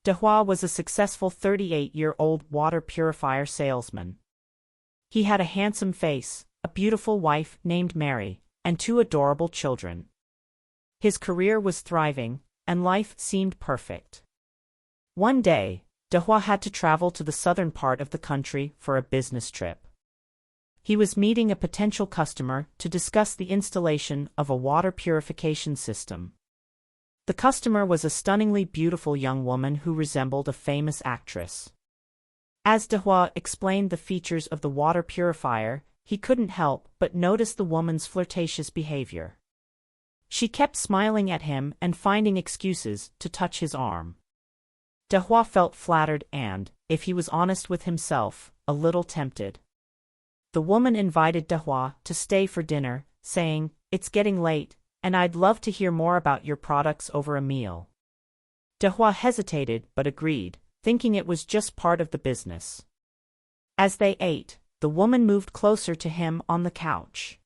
Dehua was a successful 38-year-old water purifier salesman. He had a handsome face, a beautiful wife named Mary, and 2 adorable children. His career was thriving, and life seemed perfect. One day, Dehua had to travel to the southern part of the country for a business trip. He was meeting a potential customer to discuss the installation of a water purification system. The customer was a stunningly beautiful young woman who resembled a famous actress. As Dehua explained the features of the water purifier, he couldn't help but notice the woman's flirtatious behavior. She kept smiling at him and finding excuses to touch his arm. Dehua felt flattered and, if he was honest with himself, a little tempted. The woman invited Dehua to stay for dinner, saying, "It's getting late, and I'd love to hear more about your products over a meal." Dehua hesitated but agreed, thinking it was just part of the business. As they ate, the woman moved closer to him on the couch.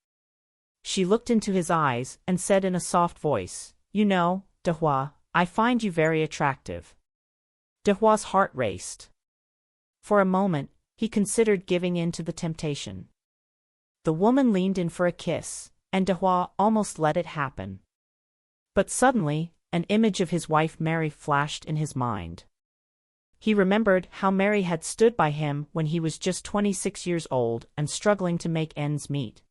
She looked into his eyes and said in a soft voice, "You know, Dehua, I find you very attractive." Dehua's heart raced. For a moment, he considered giving in to the temptation. The woman leaned in for a kiss, and Dehua almost let it happen. But suddenly, an image of his wife Mary flashed in his mind. He remembered how Mary had stood by him when he was just 26 years old and struggling to make ends meet.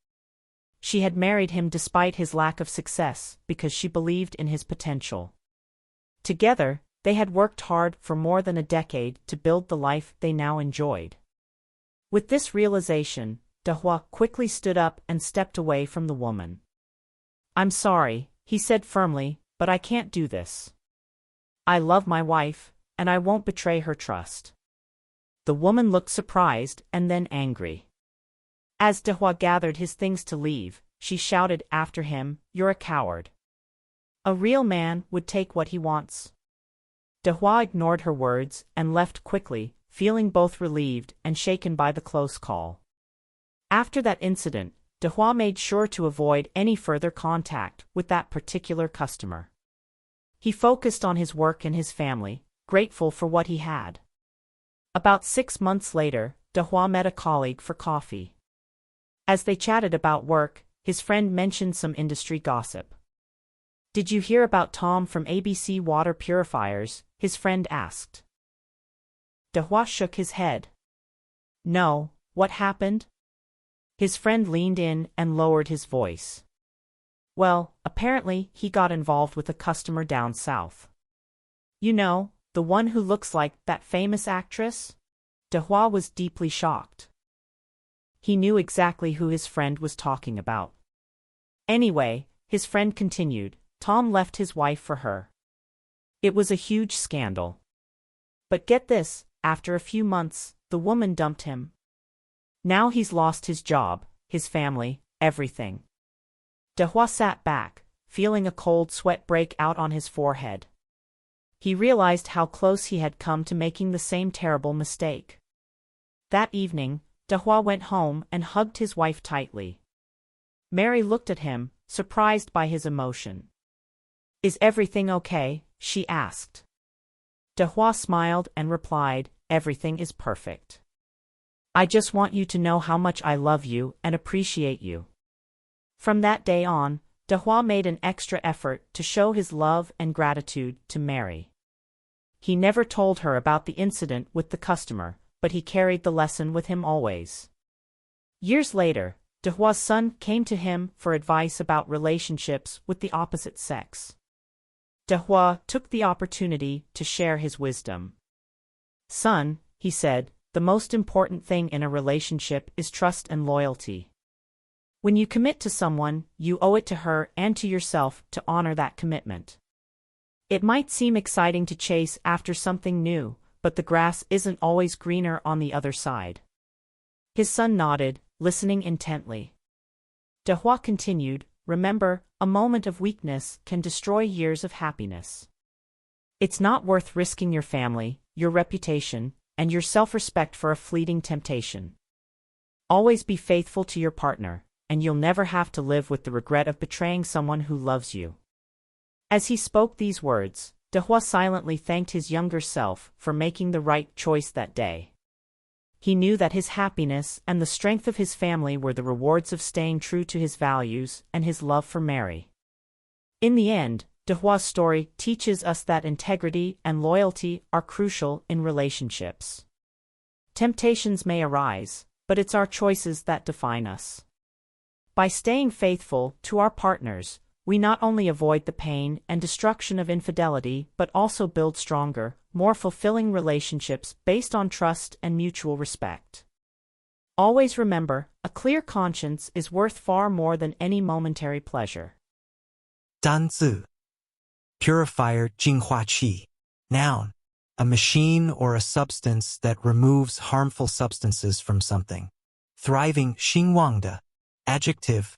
She had married him despite his lack of success because she believed in his potential. Together, they had worked hard for more than a decade to build the life they now enjoyed. With this realization, Dehua quickly stood up and stepped away from the woman. "I'm sorry," he said firmly, "but I can't do this. I love my wife, and I won't betray her trust." The woman looked surprised and then angry. As Dehua gathered his things to leave, she shouted after him, "You're a coward. A real man would take what he wants." Dehua ignored her words and left quickly, feeling both relieved and shaken by the close call. After that incident, Dehua made sure to avoid any further contact with that particular customer. He focused on his work and his family, grateful for what he had. About 6 months later, Dehua met a colleague for coffee. As they chatted about work, his friend mentioned some industry gossip. "Did you hear about Tom from ABC Water Purifiers?" his friend asked. Dehua shook his head. "No, what happened?" His friend leaned in and lowered his voice. "Well, apparently he got involved with a customer down south. You know, the one who looks like that famous actress?" Dehua was deeply shocked. He knew exactly who his friend was talking about. Anyway, his friend continued, "Tom left his wife for her. It was a huge scandal. But get this, after a few months, the woman dumped him. Now he's lost his job, his family, everything." Dehua sat back, feeling a cold sweat break out on his forehead. He realized how close he had come to making the same terrible mistake. That evening, Dehua went home and hugged his wife tightly. Mary looked at him, surprised by his emotion. "Is everything okay?" she asked. Dehua smiled and replied, "Everything is perfect. I just want you to know how much I love you and appreciate you." From that day on, Dehua made an extra effort to show his love and gratitude to Mary. He never told her about the incident with the customer, but he carried the lesson with him always. Years later, Dehua's son came to him for advice about relationships with the opposite sex. Dehua took the opportunity to share his wisdom. "Son," he said, "the most important thing in a relationship is trust and loyalty. When you commit to someone, you owe it to her and to yourself to honor that commitment. It might seem exciting to chase after something new, but the grass isn't always greener on the other side." His son nodded, listening intently. Dehua continued, "Remember, a moment of weakness can destroy years of happiness. It's not worth risking your family, your reputation, and your self-respect for a fleeting temptation. Always be faithful to your partner, and you'll never have to live with the regret of betraying someone who loves you." As he spoke these words, Dehua silently thanked his younger self for making the right choice that day. He knew that his happiness and the strength of his family were the rewards of staying true to his values and his love for Mary. In the end, Dehua's story teaches us that integrity and loyalty are crucial in relationships. Temptations may arise, but it's our choices that define us. By staying faithful to our partners, we not only avoid the pain and destruction of infidelity but also build stronger, more fulfilling relationships based on trust and mutual respect. Always remember, a clear conscience is worth far more than any momentary pleasure. 单字 Purifier 净化器 Noun A machine or a substance that removes harmful substances from something. Thriving 兴旺的 Adjective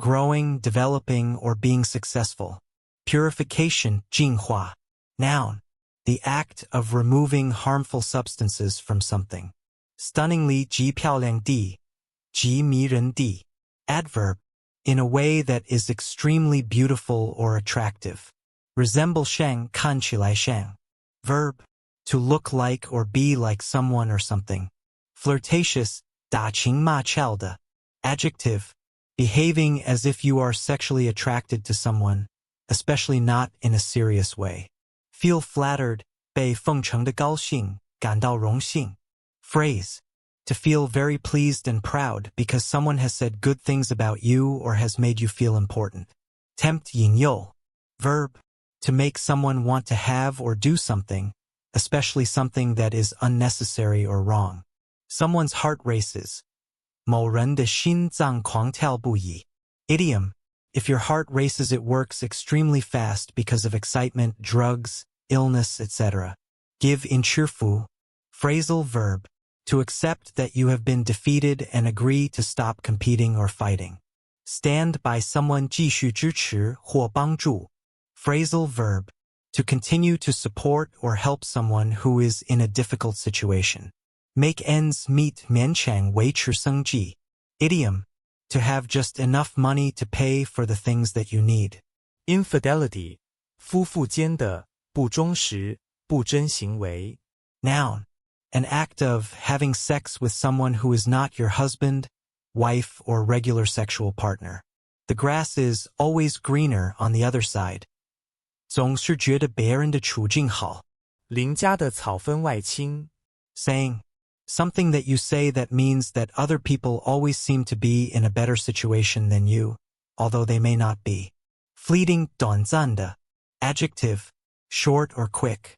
Growing, developing, or being successful. Purification 净化 Noun The act of removing harmful substances from something. Stunningly 极漂亮地 极迷人地 Adverb In a way that is extremely beautiful or attractive. Resemble 像看起来像 Verb To look like or be like someone or something. Flirtatious 打情骂俏的 Adjective Behaving as if you are sexually attracted to someone, especially not in a serious way. Feel flattered 被奉承的高兴感到荣幸 Phrase To feel very pleased and proud because someone has said good things about you or has made you feel important. Tempt 引诱 Verb To make someone want to have or do something, especially something that is unnecessary or wrong. Someone's heart races. 某人的心脏狂跳不已 Idiom If your heart races it works extremely fast because of excitement, drugs, illness, etc. Give in cheerful. Phrasal verb To accept that you have been defeated and agree to stop competing or fighting. Stand by someone 继续支持或帮助 Phrasal verb To continue to support or help someone who is in a difficult situation. Make ends meet 勉强维持生计 Idiom To have just enough money to pay for the things that you need. Infidelity 夫妇间的不忠实、不真行为 Noun An act of having sex with someone who is not your husband, wife, or regular sexual partner. The grass is always greener on the other side. 总是觉得别人的处境好邻家的草分外青 Saying Something that you say that means that other people always seem to be in a better situation than you, although they may not be. Fleeting 短暂的 Adjective Short or quick.